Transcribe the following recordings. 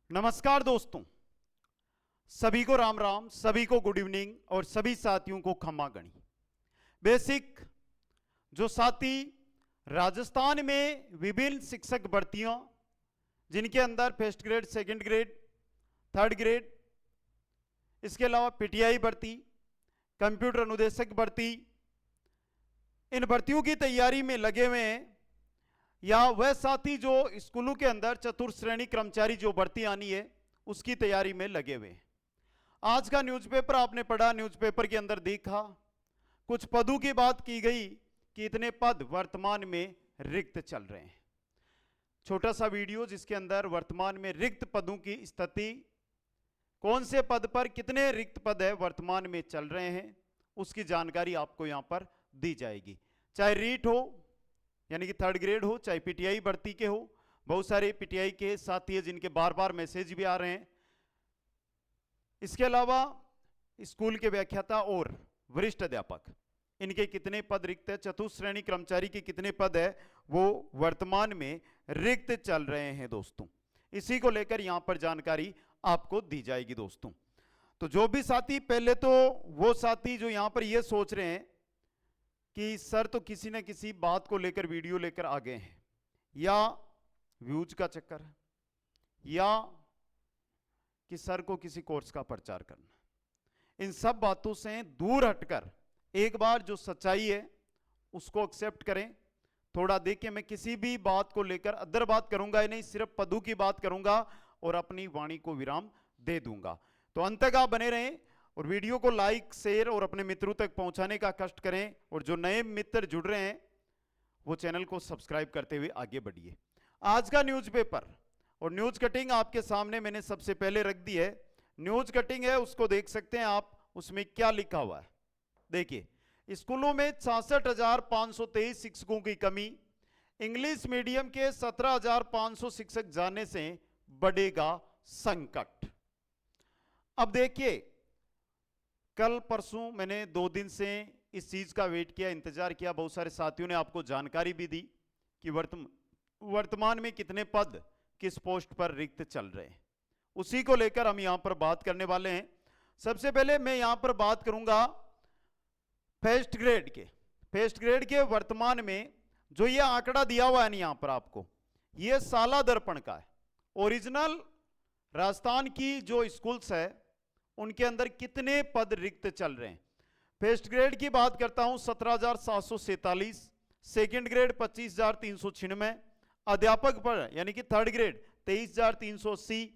नमस्कार दोस्तों, सभी को राम राम, सभी को गुड इवनिंग और सभी साथियों को खम्मा गणी। बेसिक जो साथी राजस्थान में विभिन्न शिक्षक भर्तियां जिनके अंदर first grade, second grade, third grade, इसके अलावा पीटीआई भर्ती, कंप्यूटर अनुदेशक भर्ती, इन भर्तियों की तैयारी में लगे हुए हैं, या वह साथी जो स्कूलों के अंदर चतुर्थ श्रेणी कर्मचारी जो भर्ती आनी है उसकी तैयारी में लगे हुए हैं। आज का न्यूज़पेपर आपने पढ़ा, न्यूज़पेपर के अंदर देखा कुछ पदों की बात की गई कि इतने पद वर्तमान में रिक्त चल रहे हैं। छोटा सा वीडियो जिसके अंदर वर्तमान में रिक्त पदों की स्थिति, कौन से पद पर कितने रिक्त पद है वर्तमान में चल रहे हैं, उसकी जानकारी आपको यहां पर दी जाएगी। चाहे रीट हो यानी कि थर्ड ग्रेड हो, चाहे पीटीआई भर्ती के हो, बहुत सारे पीटीआई के साथी है जिनके बार बार मैसेज भी आ रहे हैं। इसके अलावा स्कूल के व्याख्याता और वरिष्ठ अध्यापक, इनके कितने पद रिक्त है, चतुर्थ श्रेणी कर्मचारी के कितने पद है वो वर्तमान में रिक्त चल रहे हैं दोस्तों। इसी को लेकर यहां पर जानकारी आपको दी जाएगी दोस्तों। तो जो भी साथी, पहले तो वो साथी जो यहां पर ये सोच रहे हैं कि सर तो किसी न किसी बात को लेकर वीडियो लेकर आ गए हैं, या व्यूज का चक्कर, या कि सर को किसी कोर्स का प्रचार करना, इन सब बातों से दूर हटकर एक बार जो सच्चाई है उसको एक्सेप्ट करें। थोड़ा देखिए, मैं किसी भी बात को लेकर अदर बात करूंगा ही नहीं, सिर्फ पदों की बात करूंगा और अपनी वाणी को विराम दे दूंगा। तो अंत तक आप बने रहें और वीडियो को लाइक, शेयर और अपने मित्रों तक पहुंचाने का कष्ट करें। और जो नए मित्र जुड़ रहे हैं वो चैनल को सब्सक्राइब करते हुए आगे बढ़िए। आज का न्यूज़पेपर और न्यूज कटिंग आपके सामने मैंने सबसे पहले रख दी है। न्यूज कटिंग है, उसको देख सकते हैं आप, उसमें क्या लिखा हुआ है देखिए। स्कूलों में 66,523 शिक्षकों की कमी, इंग्लिश मीडियम के 17,500 शिक्षक जाने से बढ़ेगा संकट। अब देखिए, कल परसों मैंने 2 दिन से इस चीज का वेट किया, इंतजार किया, बहुत सारे साथियों ने आपको जानकारी भी दी कि वर्तमान में कितने पद किस पोस्ट पर रिक्त चल रहे हैं। उसी को लेकर हम यहां पर बात करने वाले हैं। सबसे पहले मैं यहां पर बात करूंगा फर्स्ट ग्रेड के। फर्स्ट ग्रेड के वर्तमान में जो ये आंकड़ा दिया हुआ है यहां पर आपको, ये साला दर्पण का है। ओरिजिनल राजस्थान की जो स्कूल्स है उनके अंदर कितने पद रिक्त चल रहे हैं। फर्स्ट ग्रेड की बात करता हूं 17,747, सेकेंड ग्रेड 25,396, अध्यापक पर यानी कि थर्ड ग्रेड 23,380,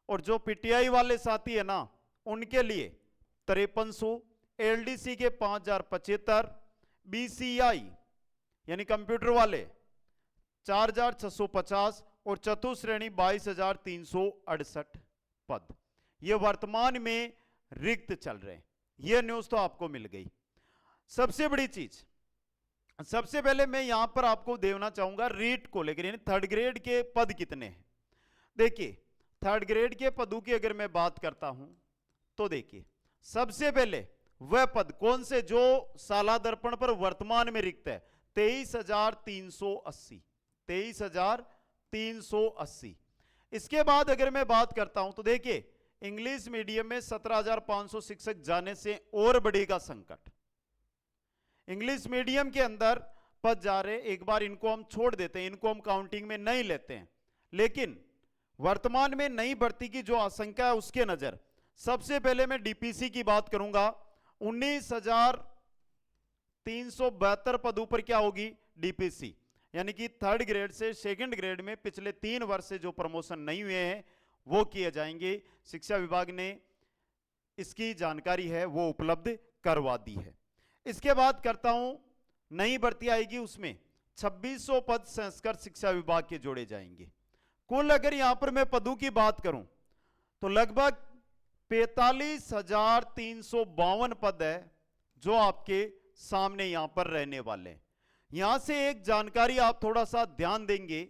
और जो पीटीआई वाले साथी है ना उनके लिए 5300, एलडीसी के 5,075, बीसीआई यानी कंप्यूटर वाले 4,650 और चतुर्थ श्रेणी 22,368 पद ये वर्तमान में रिक्त चल रहे हैं। यह न्यूज तो आपको मिल गई। सबसे बड़ी चीज, सबसे पहले मैं यहां पर आपको देना चाहूंगा रीट को लेकर, यानी थर्ड ग्रेड के पद कितने हैं। देखिए, थर्ड ग्रेड के पदों की अगर मैं बात करता हूं तो देखिए, सबसे पहले वह पद कौन से जो साला दर्पण पर वर्तमान में रिक्त है, 23,380, 23,380। इसके बाद अगर मैं बात करता हूं तो देखिए, इंग्लिश मीडियम में 17,500 शिक्षक जाने से और बढ़ेगा संकट। इंग्लिश मीडियम के अंदर पद जा रहे, एक बार इनको हम छोड़ देते हैं, इनको हम काउंटिंग में नहीं लेते हैं, लेकिन वर्तमान में नई भर्ती की जो आशंका है उसके नजर सबसे पहले मैं डीपीसी की बात करूंगा। 19,372 पदों पर क्या होगी, डीपीसी, यानी कि थर्ड ग्रेड से सेकंड ग्रेड में पिछले 3 वर्ष से जो प्रमोशन नहीं हुए हैं वो किए जाएंगे। शिक्षा विभाग ने इसकी जानकारी है वो उपलब्ध करवा दी है। इसके बाद करता हूं नई भर्ती आएगी, उसमें 2600 पद संस्कृत शिक्षा विभाग के जोड़े जाएंगे। कुल अगर यहां पर मैं पदों की बात करूं तो लगभग 45,352 पद है जो आपके सामने यहां पर रहने वाले हैं। यहां से एक जानकारी आप थोड़ा सा ध्यान देंगे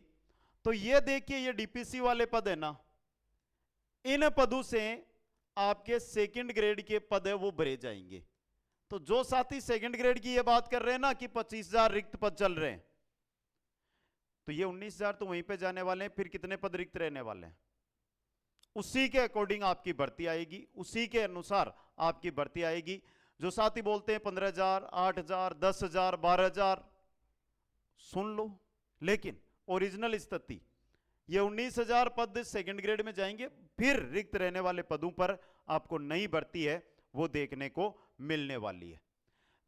तो ये देखिए, ये डीपीसी वाले पद है ना, इन पदों से आपके सेकंड ग्रेड के पद है वो भरे जाएंगे। तो जो साथी सेकंड ग्रेड की ये बात कर रहे हैं ना कि 25,000 रिक्त पद चल रहे हैं, तो ये 19,000 तो वहीं पे जाने वाले हैं, फिर कितने पद रिक्त रहने वाले हैं? उसी के अकॉर्डिंग आपकी भर्ती आएगी, उसी के अनुसार आपकी भर्ती आएगी। जो साथी बोलते हैं 15,000, 8,000, 10,000, 12,000, सुन लो, लेकिन ओरिजिनल स्थिति ये 19,000 पद सेकंड ग्रेड में जाएंगे, फिर रिक्त रहने वाले पदों पर आपको नई भर्ती है वो देखने को मिलने वाली है।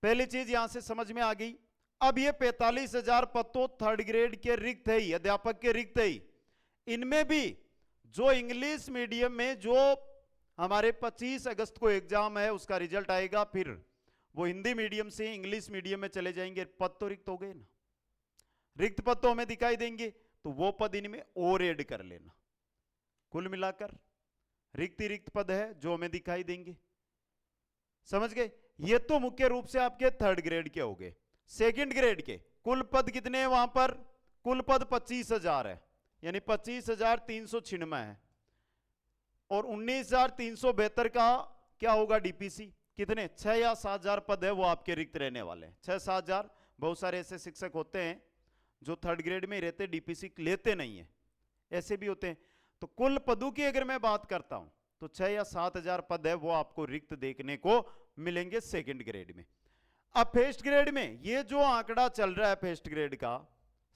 पहली चीज यहां से समझ में आ गई। अब ये 45,000 पद तो थर्ड ग्रेड के रिक्त है ही, अध्यापक के रिक्त है ही। इनमें भी जो इंग्लिश मीडियम में जो हमारे 25 अगस्त को एग्जाम है उसका रिजल्ट आएगा, फिर वो हिंदी मीडियम से इंग्लिश मीडियम में चले जाएंगे, पद तो रिक्त हो गए ना, रिक्त पद तो हमें दिखाई देंगे, तो वो पद इनमें और ऐड कर लेना। कुल मिलाकर रिक्त पद है जो हमें दिखाई देंगे, समझ गए। ये तो मुख्य रूप से आपके थर्ड ग्रेड के हो गए। सेकंड ग्रेड के कुल पद कितने हैं वहां पर? कुल पद 25,000 है, यानी 25,396 है, और 19,372 का क्या होगा डीपीसी, कितने 6 या 7,000 पद है वो आपके रिक्त रहने वाले हैं, 6-7,000। बहुत सारे ऐसे शिक्षक होते हैं जो थर्ड ग्रेड में रहते डीपीसी लेते नहीं है, ऐसे भी होते हैं। तो कुल पदों की अगर मैं बात करता हूं तो 6 या 7,000 पद है वो आपको रिक्त देखने को मिलेंगे सेकंड ग्रेड में। अब फर्स्ट ग्रेड में ये जो आंकड़ा चल रहा है फर्स्ट ग्रेड का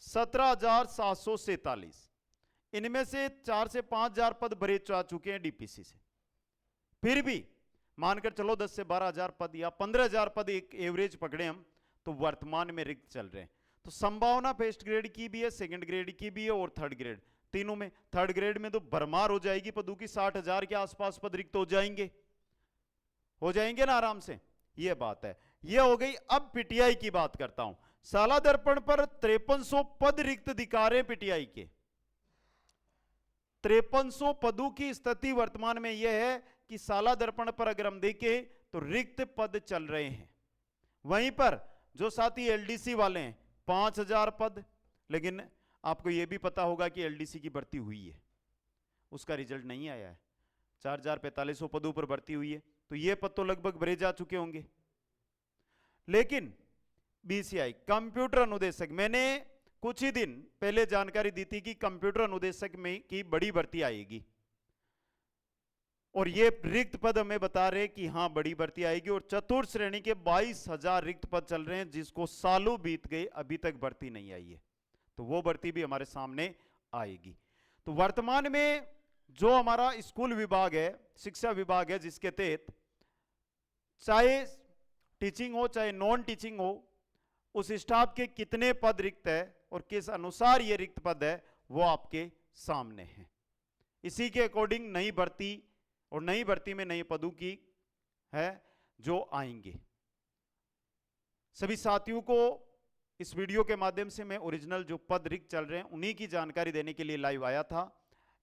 17,747, इनमें से 4 से 5,000 पद भरे जा चुके हैं डीपीसी से। फिर भी मानकर चलो 10 से 12,000 पद या 15,000 पद एक एवरेज पकड़े हम, तो वर्तमान में रिक्त चल रहे हैं। तो संभावना फर्स्ट ग्रेड की भी है, सेकंड ग्रेड की भी है और थर्ड ग्रेड, तीनों में। थर्ड ग्रेड में तो भरमार हो जाएगी पदों की, 60,000 के आसपास पद रिक्त हो जाएंगे ना आराम से, ये बात है। ये हो गई। अब पीटीआई की बात करता हूं। साला दर्पण पर 5300 पद रिक्त दिखा रहे हैं पीटीआई के। 5300 पदों की स्थिति वर्तमान में यह है कि साला दर्पण पर अगर हम देखें तो रिक्त पद चल रहे हैं। वहीं पर जो साथी एलडीसी वाले हैं 5,000 पद, लेकिन आपको यह भी पता होगा कि एलडीसी की भर्ती हुई है, उसका रिजल्ट नहीं आया है। 4,4500 पदों पर भर्ती हुई है, तो ये पद तो लगभग भरे जा चुके होंगे। लेकिन बीसीआई कंप्यूटर अनुदेशक, मैंने कुछ ही दिन पहले जानकारी दी थी कि कंप्यूटर अनुदेशक में की बड़ी भर्ती आएगी, और ये रिक्त पद हमें बता रहे कि हां बड़ी भर्ती आएगी। और चतुर्थ श्रेणी के 22,000 रिक्त पद चल रहे हैं, जिसको सालों बीत गए अभी तक भर्ती नहीं आई है, तो वो भर्ती भी हमारे सामने आएगी। तो वर्तमान में जो हमारा स्कूल विभाग है, शिक्षा विभाग है, जिसके तहत चाहे टीचिंग हो चाहे नॉन टीचिंग हो, उस स्टाफ के कितने पद रिक्त है और किस अनुसार ये रिक्त पद है वो आपके सामने है। इसी के अकॉर्डिंग नई भर्ती और नई भर्ती में नए पदों की है जो आएंगे। सभी साथियों को इस वीडियो के माध्यम से मैं ओरिजिनल जो पद रिक्त चल रहे हैं उन्हीं की जानकारी देने के लिए लाइव आया था।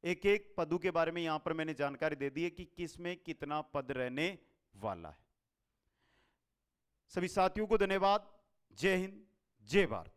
एक एक पदों के बारे में यहां पर मैंने जानकारी दे दी है कि किस में कितना पद रहने वाला है। सभी साथियों को धन्यवाद। जय हिंद, जय भारत।